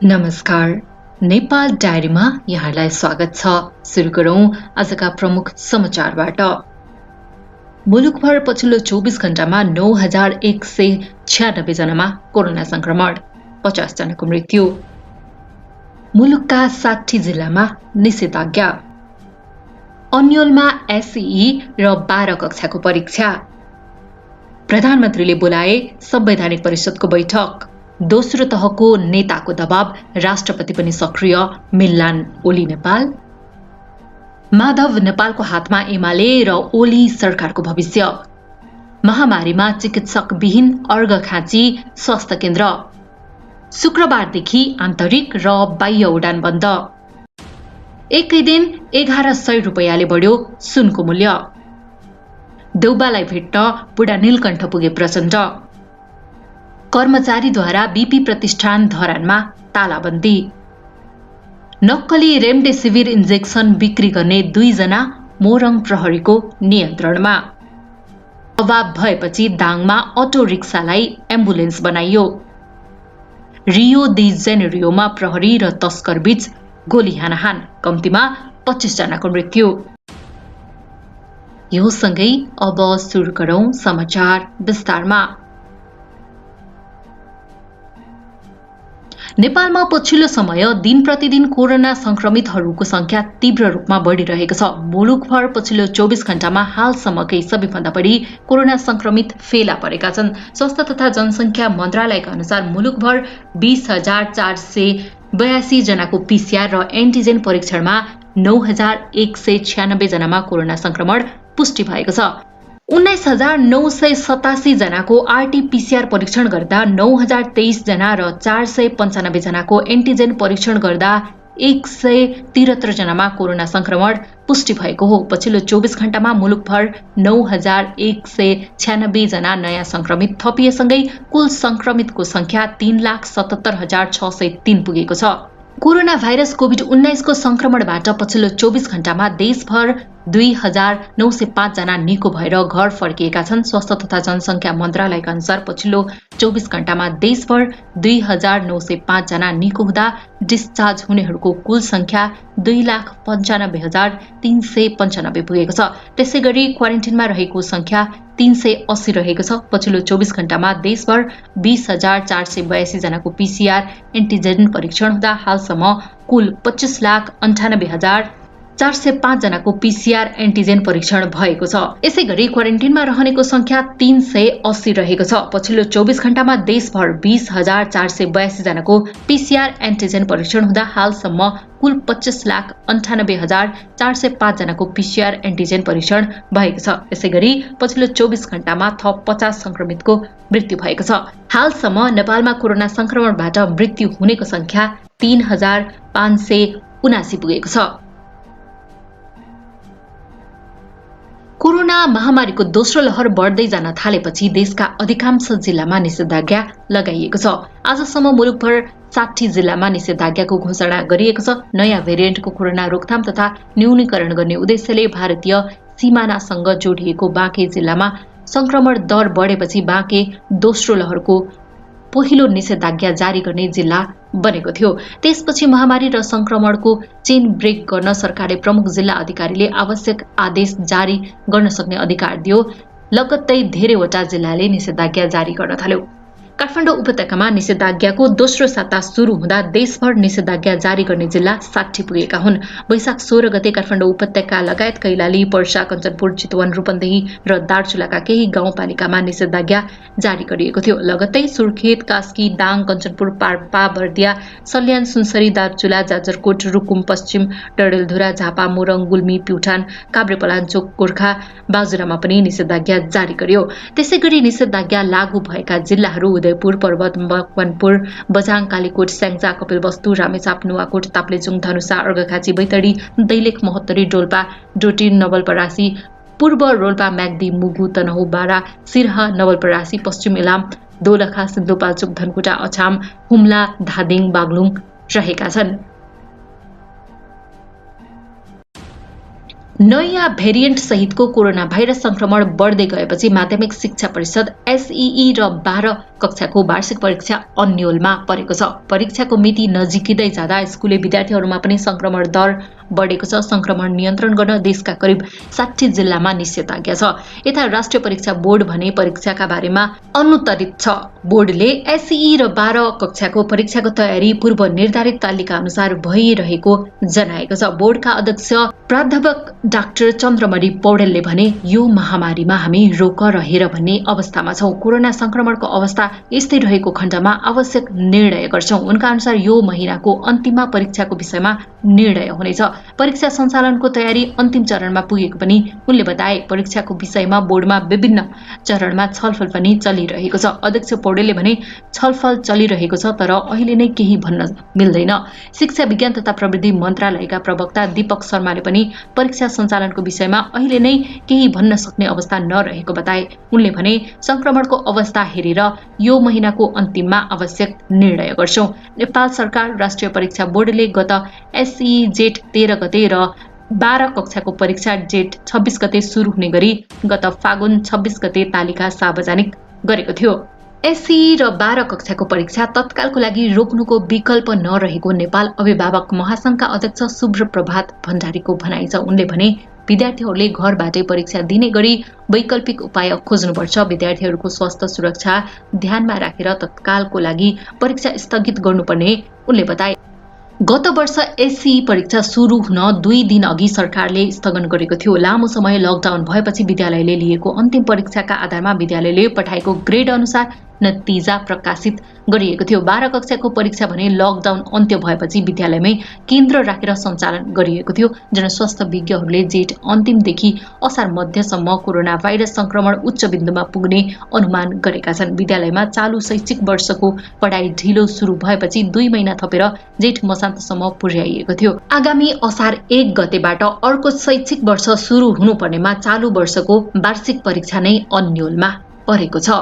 नमस्कार, नेपाल डायरीमा यहाँलाई स्वागत छ। सुरु गरौं आजका प्रमुख समाचारबाट। मुलुकभर पछिल्लो 24 घण्टामा 9196 जनामा कोरोना संक्रमण, 50 जनाको मृत्यु। मुलुकका 60 जिल्लामा निषेधाज्ञा। अन्यलमा एसईई र 12 कक्षाको परीक्षा। प्रधानमन्त्रीले बोलाए संवैधानिक परिषदको बैठक। दोस्रो तहको नेताको दबाव, राष्ट्रपति पनि सक्रिय, मिल्लान ओली नेपाल। माधव नेपालको हातमा एमाले र ओली सरकारको भविष्य। महामारीमा चिकित्सकविहीन अर्घखाँची स्वास्थ्य केन्द्र। शुक्रबारदेखि आन्तरिक र बाह्य उडान बन्द। एकै दिन 1100 रुपैयाँले बढ्यो सुनको मूल्य। देउबालाई भेट्न बुढा नीलकण्ठ पुगे प्रचण्ड। कर्मचारीद्वारा बीपी प्रतिष्ठान धरानमा तालाबन्दी। नक्कली रेमडेसिभिर इन्जेक्सन बिक्री गर्ने 2 जना मोरङ प्रहरीको नियन्त्रणमा। अभाव भएपछि दाङमा अटो रिक्सालाई एम्बुलेन्स बनाइयो। रियो दी जेनेरियोमा प्रहरी र तस्कर बीच गोली हानाहान, कम्तीमा 25 जनाको मृत्यु। यो सँगै अब सुरु गरौं समाचार विस्तारमा। नेपालमा पछिल्लो समय दिन प्रतिदिन कोरोना संक्रमितहरूको संख्या तीव्र रूपमा बढिरहेको छ। मुलुकभर पछिल्लो 24 घण्टामा हालसम्मकै सबैभन्दा बढी कोरोना संक्रमित फेला परेका छन्। स्वास्थ्य तथा जनसंख्या मन्त्रालयका अनुसार मुलुकभर 20,482 जनाको पीसीआर र एन्टिजेन परीक्षणमा 9,196 जनामा कोरोना संक्रमण पुष्टि भएको छ। 19,987 जनाको आरटीपीसीआर परीक्षण गर्दा 9,023 जना र 495 जनाको एन्टिजेन परीक्षण गर्दा 173 जनामा कोरोना संक्रमण पुष्टि भएको हो। पछिल्लो 24 घण्टामा मुलुकभर 9,196 जना नयाँ संक्रमित थपिएसँगै कुल संक्रमितको संख्या 3,77,603 पुगेको छ। कोरोना भाइरस कोभिड-19 को संक्रमणबाट पछिल्लो 24 घण्टामा देशभर 2,905 जना निको भएर घर फर्किएका छन्। स्वास्थ्य तथा जनसंख्या मन्त्रालयका अनुसार पछिल्लो 24 घण्टामा देशभर 2,905 जना निको हुँदा डिस्चार्ज हुनेहरूको कुल संख्या 2,95,395 पुगेको छ। त्यसैगरी क्वारेन्टिनमा रहेको संख्या 380 रहेको छ। पछिल्लो 24 घण्टामा देशभर 20,482 जनाको पीसीआर एन्टिजेन परीक्षण हुँदा हालसम्म कुल 25,98,405 जनाको पीसीआर एन्टिजेन परीक्षण भएको छ। यसैगरी क्वारेन्टिनमा रहनेको संख्या 380 रहेको छ। पछिल्लो 24 घण्टामा देशभर 20,482 जनाको पीसीआर एन्टिजेन परीक्षण हुँदा हालसम्म कुल 25,98,405 जनाको पीसीआर एन्टिजेन परीक्षण भएको छ। यसैगरी पछिल्लो 24 घण्टामा थप 50 संक्रमितको मृत्यु भएको छ। हालसम्म नेपालमा कोरोना संक्रमणबाट मृत्यु हुनेको संख्या 3,579 पुगेको छ। कोरोना महामारीको दोस्रो लहर बढ्दै जान थालेपछि देशका अधिकांश जिल्लामा निषेधाज्ञा लगाइएको छ। आजसम्म मुलुकभर 60 जिल्लामा निषेधाज्ञाको घोषणा गरिएको छ। नयाँ भेरिएन्टको कोरोना रोकथाम तथा न्यूनीकरण गर्ने उद्देश्यले भारतीय सीमानासँग जोडिएको बाँके जिल्लामा संक्रमण दर बढेपछि बाँके दोस्रो लहरको पहिलो निषेधाज्ञा जारी गर्ने जिल्ला बनेको थियो। त्यसपछि महामारी र संक्रमणको चेन ब्रेक गर्न सरकारले प्रमुख जिल्ला अधिकारीले आवश्यक आदेश जारी गर्न सक्ने अधिकार दियो। लगत्तै धेरैवटा जिल्लाले निषेधाज्ञा जारी गर्न थाल्यो। काठमाडौँ उपत्यकामा निषेधाज्ञाको दोस्रो साता सुरु हुँदा देशभर निषेधाज्ञा जारी गर्ने जिल्ला 60 पुगेका हुन्। वैशाख 16 गते काठमाडौँ उपत्यका लगायत कैलाली, पर्सा, कञ्चनपुर, चितवन, रूपन्देही र दार्चुलाका केही गाउँपालिकामा निषेधाज्ञा जारी गरिएको थियो। लगत्तै सुर्खेत, कास्की, दाङ, कञ्चनपुर, पाल्पा, बर्दिया, सल्यान, सुनसरी, दार्चुला, जाजरकोट, रुकुम, पश्चिम, डडेलधुरा, झापा, मोरङ, गुल्मी, प्युठान, काभ्रेपलाञ्चोक, गोर्खा, बाजुरामा पनि निषेधाज्ञा जारी गरियो। त्यसैगरी निषेधाज्ञा लागू भएका जिल्लाहरू उदयपुर, पर्वत, मकवानपुर, बझाङ, कालीकोट, स्याङ्जा, कपिलवस्तु, रामेछाप, नुवाकोट, ताप्लेजुङ, धनुषा, अर्घखाँची, बैतडी, दैलेख, महोत्तरी, डोल्पा, डोटी, नवलपरासी, पूर्व रोल्पा, म्याग्दी, मुगु, तनहुँ, बारा, सिरहा, नवलपरासी, पश्चिम इलाम, दोलखा, सिन्धुपाल्चोक, धनकुटा, अछाम, हुम्ला, धादिङ, बागलुङ रहेका छन्। नयाँ भेरिएन्ट सहितको कोरोना भाइरस संक्रमण बढ्दै गएपछि माध्यमिक शिक्षा परिषद एसईई र 12 कक्षाको वार्षिक परीक्षा अन्यलमा परेको छ। परीक्षाको मिति नजिकिँदै जाँदा स्कुले विद्यार्थीहरूमा पनि संक्रमण दर बढेको छ। संक्रमण नियन्त्रण गर्न देशका करिब 60 जिल्लामा निषेधाज्ञा छ। यता राष्ट्रिय परीक्षा बोर्ड भने परीक्षाका बारेमा अनुत्तरित छ। बोर्डले एसई र 12 कक्षाको परीक्षाको तयारी पूर्व निर्धारित तालिका अनुसार भइरहेको जनाएको छ। बोर्डका अध्यक्ष प्राध्यापक डाक्टर चन्द्रमणि पौडेलले भने यो महामारीमा हामी रोक रहेर भन्ने अवस्थामा छौं। कोरोना संक्रमणको अवस्था यस्तै रहेको खण्डमा आवश्यक निर्णय गर्छौं। उनका अनुसार यो महिनाको अन्तिममा परीक्षाको विषयमा निर्णय हुनेछ। परीक्षा सञ्चालनको तयारी अन्तिम चरणमा पुगेको पनि उनले बताए। परीक्षाको विषयमा बोर्डमा विभिन्न चरणमा छलफल पनि चलिरहेको छ। अध्यक्ष पौडेलले भने छलफल चलिरहेको छ तर अहिले नै केही भन्न मिल्दैन। शिक्षा विज्ञान तथा प्रविधि मन्त्रालयका प्रवक्ता दीपक शर्माले पनि परीक्षा सञ्चालनको विषयमा अहिले नै केही भन्न सक्ने अवस्था नरहेको बताए। उनले भने संक्रमणको अवस्था हेरेर यो महिनाको अन्तिममा आवश्यक निर्णय गर्छौं। नेपाल सरकार राष्ट्रिय परीक्षा बोर्डले गत एसई जेठ 13 गते र 12 कक्षाको परीक्षा जेठ 26 गते सुरु हुने गरी गत फागुन 26 गते तालिका सार्वजनिक गरेको थियो। एसई र 12 कक्षाको परीक्षा तत्कालको लागि रोक्नुको विकल्प नरहेको नेपाल अभिभावक महासंघका अध्यक्ष शुभ्रप्रभात भण्डारीको भनाइ छ। उनले भने विद्यार्थीहरूले घरबाटै परीक्षा दिने गरी वैकल्पिक उपाय खोज्नुपर्छ। विद्यार्थीहरूको स्वास्थ्य सुरक्षा ध्यानमा राखेर तत्कालको लागि परीक्षा स्थगित गर्नुपर्ने उनले बताए। गत वर्ष एसई परीक्षा सुरु हुन 2 दिन अघि सरकारले स्थगन गरेको थियो। लामो समय लकडाउन भएपछि विद्यालयले लिएको अन्तिम परीक्षाका आधारमा विद्यालयले पठाएको ग्रेड अनुसार नतिजा प्रकाशित गरिएको थियो। 12 कक्षाको परीक्षा भने लकडाउन अन्त्य भएपछि विद्यालयमै केन्द्र राखेर सञ्चालन गरिएको थियो। जनस्वास्थ्य विज्ञहरूले जेठ अन्तिमदेखि असार मध्यसम्म कोरोना भाइरस संक्रमण उच्च बिन्दुमा पुग्ने अनुमान गरेका छन्। विद्यालयमा चालु शैक्षिक वर्षको पढाइ ढिलो सुरु भएपछि 2 महिना थपेर जेठ मसान्तसम्म पुर्याइएको थियो। आगामी असार 1 गतेबाट अर्को शैक्षिक वर्ष सुरु हुनुपर्नेमा चालु वर्षको वार्षिक परीक्षा नै अन्यलमा परेको छ।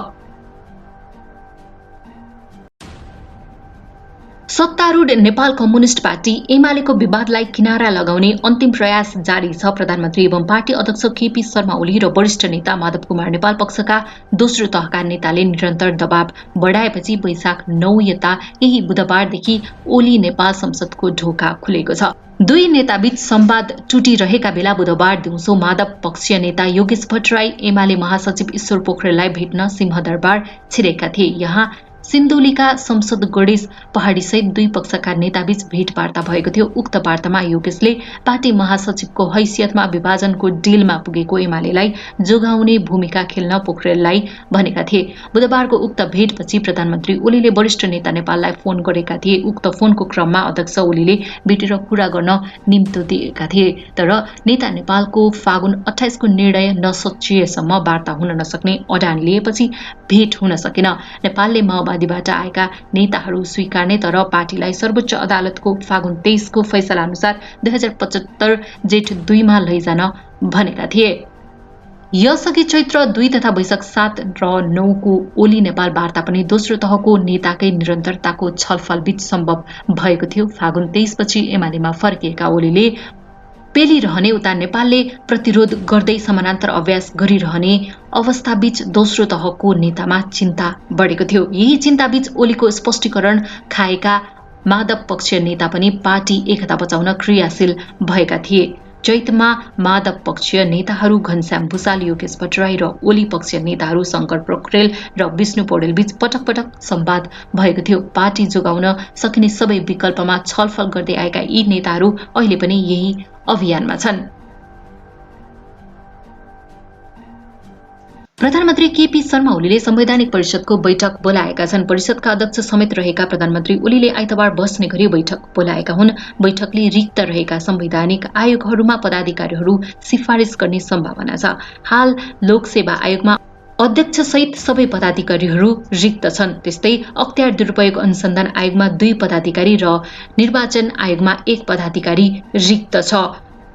सत्तारूढ नेपाल कम्युनिस्ट पार्टी एमालेको विवादलाई किनारा लगाउने अन्तिम प्रयास जारी छ। प्रधानमन्त्री एवं पार्टी अध्यक्ष केपी शर्मा ओली र वरिष्ठ नेता माधव कुमार नेपाल पक्षका दोस्रो तहका नेताले निरन्तर दबाव बढाएपछि वैशाख 9 यता यही बुधबारदेखि ओली नेपाल संसदको ढोका खुलेको छ। दुई नेताबीच संवाद टुटिरहेका बेला बुधबार दिउँसो माधव पक्षीय नेता योगेश भट्टराई एमाले महासचिव ईश्वर पोखरेललाई भेट्न सिंहदरबार छिरेका थिए। यहाँ सिन्धुलीका संसद गणेश पहाडी सहित दुई पक्षका नेताबीच भेटवार्ता भएको थियो। उक्त वार्तामा योगेशले पार्टी महासचिवको हैसियतमा विभाजनको डिलमा पुगेको एमालेलाई जोगाउने भूमिका खेल्न पोखरेललाई भनेका थिए। बुधबारको उक्त भेटपछि प्रधानमन्त्री ओलीले वरिष्ठ नेता नेपाललाई फोन गरेका थिए। उक्त फोनको क्रममा अध्यक्ष ओलीले भेटेर कुरा गर्न निम्तो दिएका थिए, तर नेता नेपालको फागुन 28 को निर्णय नसचिएसम्म वार्ता हुन नसक्ने अडान लिएपछि भेट हुन सकेन। नेपालले माओवादीबाट आएका नेताहरू स्वीकार्ने तर पार्टीलाई सर्वोच्च अदालतको फागुन 23 को फैसला अनुसार 2075 जेठ 2 मा लैजान भनेका थिए। यसअघि चैत्र 2 तथा वैशाख 7 र 9 को ओली नेपाल वार्ता पनि दोस्रो तहको नेताकै निरन्तरताको छलफल बीच सम्भव भएको थियो। फागुन 23 पछि एमालेमा फर्किएका ओलीले पेलिरहने उता नेपालले प्रतिरोध गर्दै समानान्तर अभ्यास गरिरहने अवस्थाबीच दोस्रो तहको नेतामा चिन्ता बढेको थियो। यही चिन्ताबीच ओलीको स्पष्टीकरण खाएका माधव पक्षीय नेता पनि पार्टी एकता बचाउन क्रियाशील भएका थिए। चैतमा माधव पक्षीय नेताहरू घनश्याम भूषाल, योगेश भट्टराई र ओली पक्षीय नेताहरू शंकर पोखरेल र विष्णु पौडेल बीच पटक पटक संवाद भएको थियो। पार्टी जोगाउन सकिने सबै विकल्पमा छलफल गर्दै आएका यी नेताहरू अहिले पनि यही अभियानमा छन्। प्रधानमन्त्री केपी शर्मा ओलीले संवैधानिक परिषदको बैठक बोलाएका छन्। परिषदका अध्यक्ष समेत रहेका प्रधानमन्त्री ओलीले आइतबार बस्ने गरी बैठक बोलाएका हुन्। बैठकले रिक्त रहेका संवैधानिक आयोगहरूमा पदाधिकारीहरू सिफारिस गर्ने सम्भावना छ। हाल लोकसेवा आयोगमा अध्यक्ष सहित सबै पदाधिकारीहरू रिक्त छन्। त्यस्तै अख्तियार दुरुपयोग अनुसन्धान आयोगमा 2 पदाधिकारी र निर्वाचन आयोगमा 1 पदाधिकारी रिक्त छ।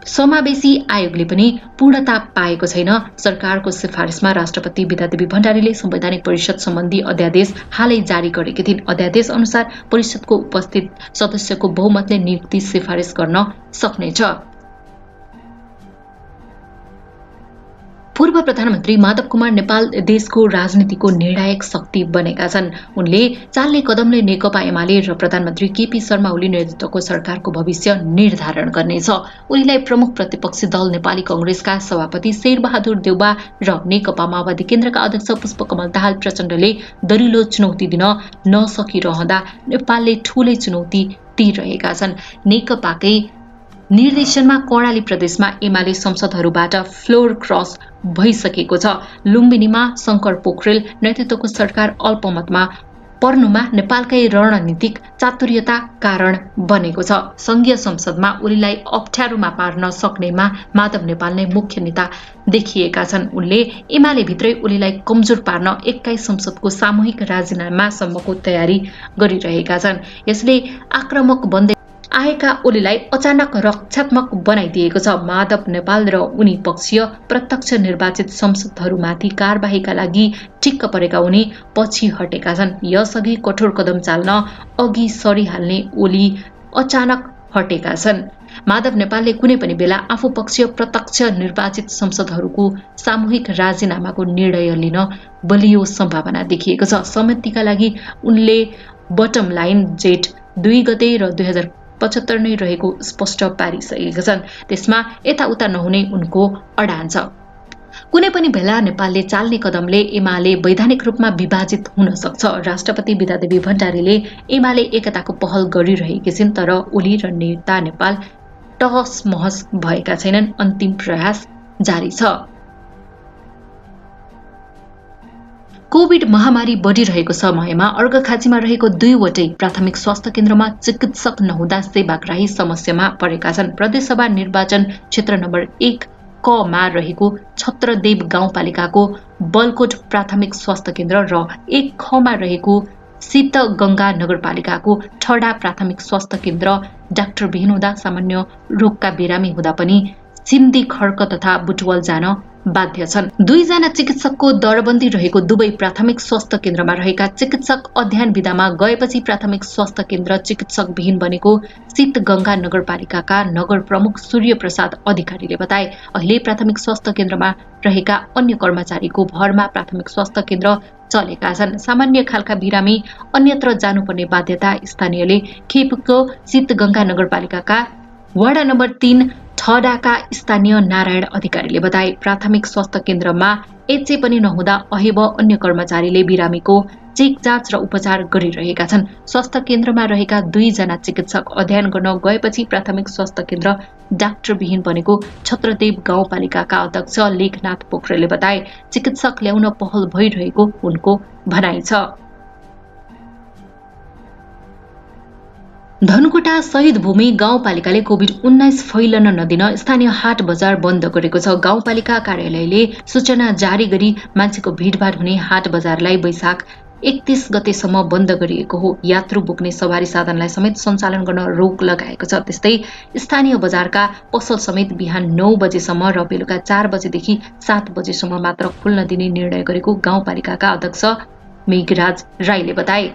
समावेशी आयोगले पनि पूर्णता पाएको छैन। सरकारको सिफारिसमा राष्ट्रपति विद्यादेवी भण्डारीले संवैधानिक परिषद सम्बन्धी अध्यादेश हालै जारी गरेकी थिइन्। अध्यादेश अनुसार परिषदको उपस्थित सदस्यको बहुमतले नियुक्ति सिफारिस गर्न सक्नेछ। पूर्व प्रधानमन्त्री माधव कुमार नेपाल देशको राजनीतिको निर्णायक शक्ति बनेका छन्। उनले चाल्ने कदमले नेकपा एमाले र प्रधानमन्त्री केपी शर्मा ओली नेतृत्वको सरकारको भविष्य निर्धारण गर्नेछ। ओलीलाई प्रमुख प्रतिपक्षी दल नेपाली कांग्रेसका सभापति शेरबहादुर देउबा र नेकपा माओवादी केन्द्रका अध्यक्ष पुष्पकमल दाहाल प्रचण्डले दरिलो चुनौती दिन नसकिरहँदा नेपालले ठूलै चुनौती दिइरहेका छन्। नेकपाकै निर्देशनमा कर्णाली प्रदेशमा एमाले संसदहरूबाट फ्लोर क्रस भइसकेको छ। लुम्बिनीमा शंकर पोखरेल नेतृत्वको सरकार अल्पमतमा पर्नुमा नेपालकै रणनीतिक चातुर्यता कारण बनेको छ। संघीय संसदमा ओलीलाई अप्ठ्यारोमा पार्न सक्नेमा माधव नेपाल नै मुख्य नेता देखिएका छन्। उनले एमाले भित्रै ओलीलाई कमजोर पार्न 21 संसदको सामूहिक राजीनामासम्मको तयारी गरिरहेका छन्। यसले आक्रामक बन्दै आएका ओलीलाई अचानक रक्षात्मक बनाइदिएको छ। माधव नेपाल र उनी पक्षीय प्रत्यक्ष निर्वाचित संसदहरूमाथि कारबाहीका लागि ठिक्क परेका उनी पछि हटेका छन्। यसअघि कठोर कदम चाल्न अघि सरिहाल्ने ओली अचानक हटेका छन्। माधव नेपालले कुनै पनि बेला आफू पक्षीय प्रत्यक्ष निर्वाचित संसदहरूको सामूहिक राजीनामाको निर्णय लिन बलियो सम्भावना देखिएको छ। समितिका लागि उनले बटम लाइन जेठ 2 गते र 2075 नै रहेको स्पष्ट पारिसकेका छन्। त्यसमा यताउता नहुने उनको अडान छ। कुनै पनि बेला नेपालले चाल्ने कदमले एमाले वैधानिक रूपमा विभाजित हुन सक्छ। राष्ट्रपति विद्यादेवी भण्डारीले एमाले एकताको पहल गरिरहेकी छिन्, तर ओली र नेता नेपाल टहस महस भएका छैनन्। अन्तिम प्रयास जारी छ। कोभिड महामारी बढिरहेको समयमा अर्घाखाँचीमा रहेको 2वटै प्राथमिक स्वास्थ्य केन्द्रमा चिकित्सक नहुँदा सेवाग्राही समस्यामा परेका छन्। प्रदेशसभा निर्वाचन क्षेत्र नम्बर 1 क मा रहेको छत्रदेव गाउँपालिकाको बलकोट प्राथमिक स्वास्थ्य केन्द्र र 1 ख मा रहेको शीतगंगा नगरपालिकाको ठडा प्राथमिक स्वास्थ्य केन्द्र डाक्टर विहीन हुँदा सामान्य रोगका बिरामी हुँदा पनि सिन्धी खड्क तथा बुटवल जान बाध्य छन्। 2 जना चिकित्सकको दरबन्दी रहेको दुवै प्राथमिक स्वास्थ्य केन्द्रमा रहेका चिकित्सक अध्ययन विधामा गएपछि प्राथमिक स्वास्थ्य केन्द्र चिकित्सक विहीन बनेको शीतगंगा नगरपालिकाका नगर प्रमुख सूर्य प्रसाद अधिकारीले बताए। अहिले प्राथमिक स्वास्थ्य केन्द्रमा रहेका अन्य कर्मचारीको भरमा प्राथमिक स्वास्थ्य केन्द्र चलेका छन्। सामान्य खालका बिरामी अन्यत्र जानुपर्ने बाध्यता स्थानीयले खेपको शीतगंगा नगरपालिकाका वडा नम्बर 3 ठडाका स्थानीय नारायण अधिकारीले बताए। प्राथमिक स्वास्थ्य केन्द्रमा एचए पनि नहुँदा अहेब अन्य कर्मचारीले बिरामीको चेक जाँच र उपचार गरिरहेका छन्। स्वास्थ्य केन्द्रमा रहेका 2 जना चिकित्सक अध्ययन गर्न गएपछि प्राथमिक स्वास्थ्य केन्द्र डाक्टर विहीन बनेको छत्रदेव गाउँपालिकाका अध्यक्ष लेखनाथ पोखरेलले बताए। चिकित्सक ल्याउन पहल भइरहेको उनको भनाइ छ। धनकुटा शहीद भूमि गाउँपालिकाले कोभिड-19 फैलन नदिन स्थानीय हाट बजार बन्द गरेको छ। गाउँपालिका कार्यालयले सूचना जारी गरी मान्छेको भिडभाड हुने हाट बजारलाई वैशाख 31 गतेसम्म बन्द गरिएको हो। यात्रु बोक्ने सवारी साधनलाई समेत सञ्चालन गर्न रोक लगाएको छ। त्यस्तै स्थानीय बजारका पसल समेत बिहान 9 बजेसम्म र बेलुका 4 बजेदेखि 7 बजेसम्म मात्र खुल्न दिने निर्णय गरेको गाउँपालिकाका अध्यक्ष मेघराज राईले बताए।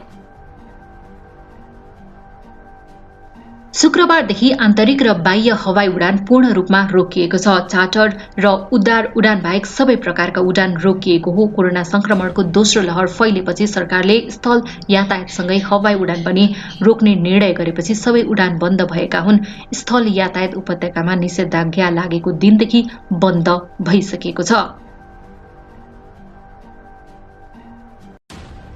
शुक्रबारदेखि आन्तरिक र बाह्य हवाई उडान पूर्ण रूपमा रोकिएको छ। चार्टर्ड र उद्धार उडान बाहेक सबै प्रकारका उडान रोकिएको हो। कोरोना संक्रमणको दोस्रो लहर फैलेपछि सरकारले स्थल यातायातसँगै हवाई उडान पनि रोक्ने निर्णय गरेपछि सबै उडान बन्द भएका हुन्। स्थल यातायात उपत्यकामा निषेधाज्ञा लागेको दिनदेखि बन्द भइसकेको छ।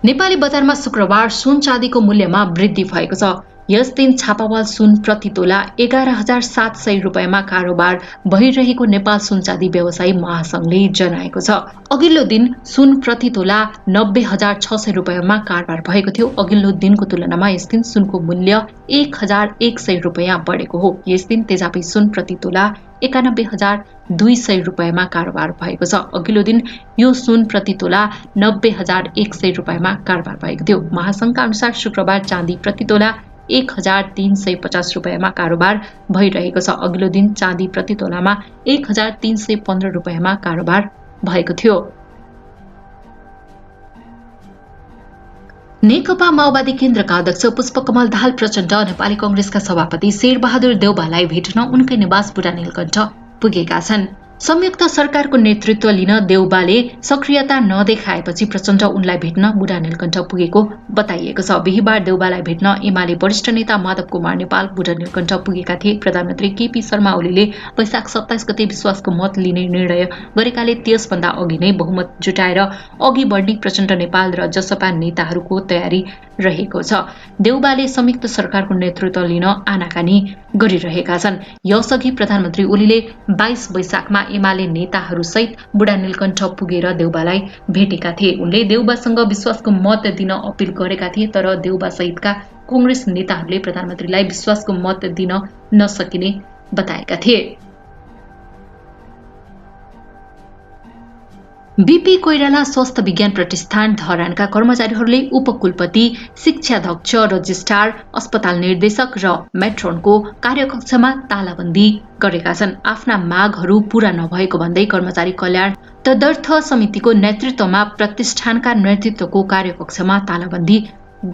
नेपाली बजारमा शुक्रबार सुन चाँदीको मूल्यमा वृद्धि भएको छ। यस दिन छापावाल सुन प्रति तोला 11,700 रुपैयाँमा कारोबार भइरहेको नेपाल सुन चाँदी व्यवसायी महासंघले जनाएको छ। अघिल्लो दिन सुन प्रति तोला 90,600 रुपैयाँमा कारोबार भएको थियो। अघिल्लो दिनको तुलनामा यस दिन सुनको मूल्य 1,100 रुपैयाँ बढेको हो। यस दिन तेजाबी सुन प्रति तोला 91,200 रुपैयाँमा कारोबार भएको छ। अघिल्लो दिन यो सुन प्रति तोला 90,100 रुपैयाँमा कारोबार भएको थियो। महासंघका अनुसार शुक्रबार चाँदी प्रति तोला 1,350 रुपैयाँमा कारोबार भइरहेको छ। अघिल्लो दिन चाँदी प्रति तोलामा 1,315 रुपैयाँमा कारोबार भएको थियो। नेकपा माओवादी केन्द्रका अध्यक्ष पुष्पकमल दाहाल प्रचण्ड नेपाली कांग्रेसका सभापति शेरबहादुर देउबालाई भेट्न उनकै निवास बुढानीलकण्ठ पुगेका छन्। संयुक्त सरकारको नेतृत्व लिन देउबाले सक्रियता नदेखाएपछि प्रचण्ड उनलाई भेट्न बुढा नीलकण्ठ पुगेको बताइएको छ। बिहीबार देउबालाई भेट्न एमाले वरिष्ठ नेता माधव कुमार नेपाल बुढा नीलकण्ठ पुगेका थिए। प्रधानमन्त्री केपी शर्मा ओलीले वैशाख 27 गते विश्वासको मत लिने निर्णय गरेकाले त्यसभन्दा अघि नै बहुमत जुटाएर अघि बढ्ने प्रचण्ड नेपाल र जसपा नेताहरूको तयारी रहेको छ। देउबाले संयुक्त सरकारको नेतृत्व लिन आनाकानी गरिरहेका छन्। यसअघि प्रधानमन्त्री ओलीले 22 वैशाखमा एमाले नेताहरूसहित बुढा नीलकण्ठ पुगेर देउबालाई भेटेका थिए। उनले देउबासँग विश्वासको मत दिन अपिल गरेका थिए, तर देउबा सहितका कांग्रेस नेताहरूले प्रधानमन्त्रीलाई विश्वासको मत दिन नसकिने बताएका थिए। बीपी कोइराला स्वास्थ्य विज्ञान प्रतिष्ठान धरानका कर्मचारीहरूले उपकुलपति, शिक्षाध्यक्ष, रजिस्ट्रार, अस्पताल निर्देशक र मेट्रोनको कार्यकक्षमा तालाबन्दी गरेका छन्। आफ्ना मागहरू पूरा नभएको भन्दै कर्मचारी कल्याण तदर्थ समितिको नेतृत्वमा प्रतिष्ठानका नेतृत्वको कार्यकक्षमा तालाबन्दी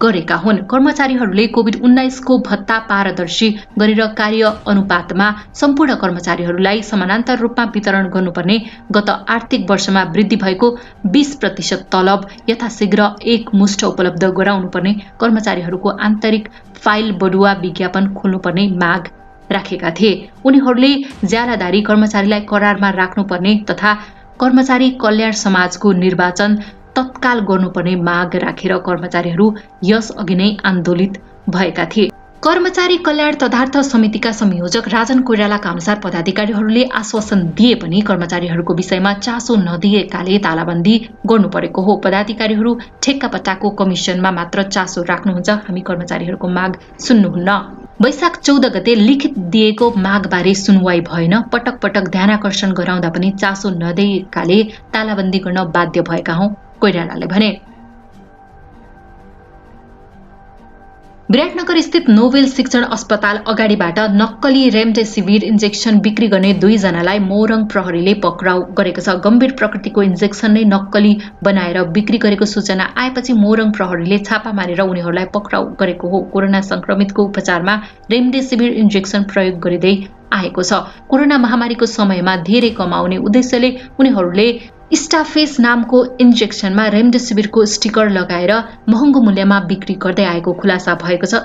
गरेका हुन्। कर्मचारीहरूले कोभिड-19 को भत्ता पारदर्शी गरेर कार्य अनुपातमा सम्पूर्ण कर्मचारीहरूलाई समानान्तर रूपमा वितरण गर्नुपर्ने, गत आर्थिक वर्षमा वृद्धि भएको 20% तलब यथाशीघ्र एकमुष्ट उपलब्ध गराउनुपर्ने, कर्मचारीहरूको आन्तरिक फाइल बढुवा विज्ञापन खोल्नुपर्ने माग राखेका थिए। उनीहरूले ज्यालादारी कर्मचारीलाई करारमा राख्नुपर्ने तथा कर्मचारी कल्याण समाजको निर्वाचन तत्काल गर्नुपर्ने माग राखेर कर्मचारीहरू यसअघि नै आन्दोलित भएका थिए। कर्मचारी कल्याण तदार्थ समितिका संयोजक राजन कोइरालाका अनुसार पदाधिकारीहरूले आश्वासन दिए पनि कर्मचारीहरूको विषयमा चासो नदिएकाले तालाबन्दी गर्नु परेको हो। पदाधिकारीहरू ठेक्कापट्टाको कमिसनमा मात्र चासो राख्नुहुन्छ, हामी कर्मचारीहरूको माग सुन्नुहुन्न। वैशाख 14 गते लिखित दिएको मागबारे सुनवाई भएन। पटक पटक ध्यानाकर्षण गराउँदा पनि चासो नदिएकाले तालाबन्दी गर्न बाध्य भएका हौं, कोइरालाले भने। विराटनगर स्थित नोबेल शिक्षण अस्पताल अगाडिबाट नक्कली रेमडेसिभिर इन्जेक्सन बिक्री गर्ने 2 जनालाई मोरङ प्रहरीले पक्राउ गरेको छ। गम्भीर प्रकृतिको इन्जेक्सन नै नक्कली बनाएर बिक्री गरेको सूचना आएपछि मोरङ प्रहरीले छापा मारेर उनीहरूलाई पक्राउ गरेको हो। कोरोना संक्रमितको उपचारमा रेमडेसिभिर इन्जेक्सन प्रयोग गरिँदै आएको छ। कोरोना महामारीको समयमा धेरै कमाउने उद्देश्यले उनीहरूले स्टाफेस नामको इन्जेक्सनमा रेमडेसिभिरको स्टिकर लगाएर महँगो मूल्यमा बिक्री गर्दै आएको खुलासा भएको छ।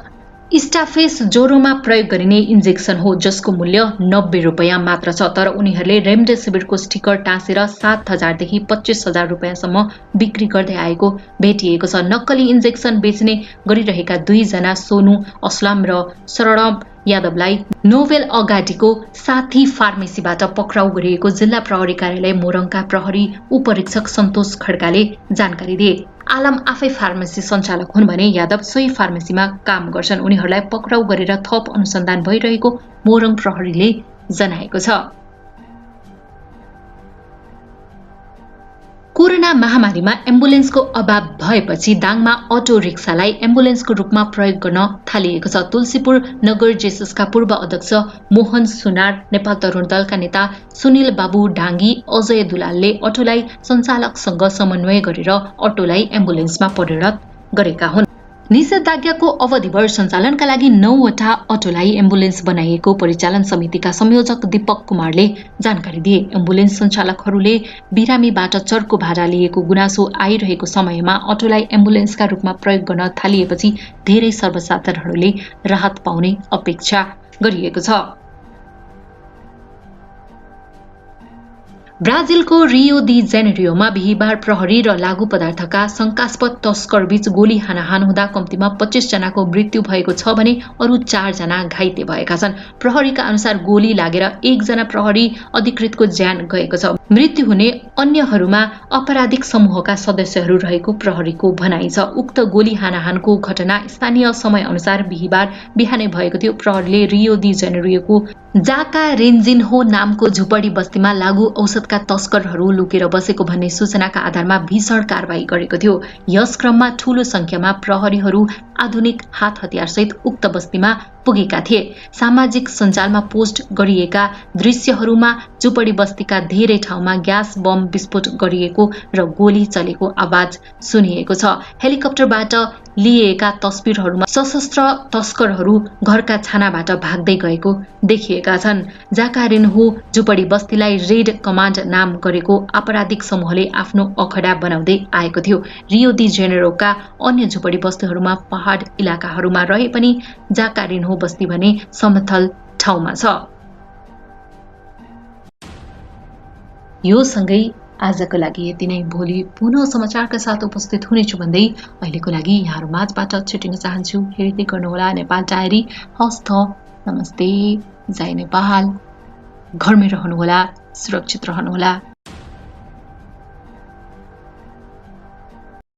स्टाफेस ज्वरोमा प्रयोग गरिने इन्जेक्सन हो, जसको मूल्य 90 रुपैयाँ मात्र छ, तर उनीहरूले रेमडेसिभिरको स्टिकर टाँसेर 7,000 देखि 25,000 रुपैयाँसम्म बिक्री गर्दै आएको भेटिएको छ। नक्कली इन्जेक्सन बेच्ने गरिरहेका 2 जना सोनु अस्लाम र शरणम यादवलाई नोबेल अगाडिको साथी फार्मेसीबाट पक्राउ गरिएको जिल्ला प्रहरी कार्यालय मोरङका प्रहरी उपरीक्षक सन्तोष खड्काले जानकारी दिए। आलम आफै फार्मेसी सञ्चालक हुन् भने यादव सोही फार्मेसीमा काम गर्छन्। उनीहरूलाई पक्राउ गरेर थप अनुसन्धान भइरहेको मोरङ प्रहरीले जनाएको छ। कोरोना महामारीमा एम्बुलेन्सको अभाव भएपछि दाङमा अटो रिक्सालाई एम्बुलेन्सको रूपमा प्रयोग गर्न थालिएको छ। तुलसीपुर नगर जेससका पूर्व अध्यक्ष मोहन सुनार, नेपाल तरुण दलका नेता सुनिल बाबु डाङ्गी, अजय दुलालले अटोलाई सञ्चालकसँग समन्वय गरेर अटोलाई एम्बुलेन्समा परिणत गरेका हुन्। निषेधाज्ञाको अवधिभर सञ्चालनका लागि 9वटा अटोलाई एम्बुलेन्स बनाइएको परिचालन समितिका संयोजक दीपक कुमारले जानकारी दिए। एम्बुलेन्स सञ्चालकहरूले बिरामीबाट चर्को भाडा लिएको गुनासो आइरहेको समयमा अटोलाई एम्बुलेन्सका रूपमा प्रयोग गर्न थालिएपछि धेरै सर्वसाधारणहरूले राहत पाउने अपेक्षा गरिएको छ। ब्राजिलको रियो दी जेनेरियोमा बिहीबार प्रहरी र लागू पदार्थका शंकास्पद तस्करबीच गोली हानाहान हुँदा कम्तीमा 25 जनाको मृत्यु भएको छ भने अरू 4 जना घाइते भएका छन्। प्रहरीका अनुसार गोली लागेर 1 जना प्रहरी अधिकृतको ज्यान गएको छ। मृत्यु हुने अन्यहरूमा आपराधिक समूहका सदस्यहरू रहेको प्रहरीको भनाइ छ। उक्त गोली हानाहानको घटना स्थानीय समय अनुसार बिहीबार बिहानै भएको थियो। प्रहरीले रियो दी जेनेरियोको जाका रेन्जिन्हो नामको झुपडी बस्तीमा लागू औषधका तस्करहरू लुकेर बसेको भन्ने सूचनाका आधारमा भीषण कारबाही गरेको थियो। यस क्रममा ठूलो संख्यामा प्रहरीहरू आधुनिक हात हतियारसहित उक्त बस्तीमा पुगेका थिए। सामाजिक सञ्जालमा पोस्ट गरिएका दृश्यहरूमा झुपडी बस्तीका धेरै ठाउँमा ग्यास बम विस्फोट गरिएको र गोली चलेको आवाज सुनिएको छ। हेलिकप्टरबाट लिएका तस्बिरहरूमा सशस्त्र तस्करहरू घरका छानाबाट भाग्दै गएको देखिएका छन्। जाकारिन्हो झुपडी बस्तीलाई रेड कमान्ड नाम गरेको आपराधिक समूहले आफ्नो अखडा बनाउँदै आएको थियो। रियो डी जेनेरोका अन्य झुपडी बस्तीहरूमा पहाड इलाकाहरूमा रहे पनि जाकारिन्हो बस्ती भने समतल ठाउँमा छ। यो सँगै आजको लागि यति नै। भोलि पुनः समाचारका साथ उपस्थित हुनेछु भन्दै अहिलेको लागि यहाँहरू माझबाट छुटिन चाहन्छु। हेर्दै गर्नुहोला नेपाल डायरी। हस्त नमस्ते। जय नेपाल। घरमै रहनुहोला, सुरक्षित रहनुहोला।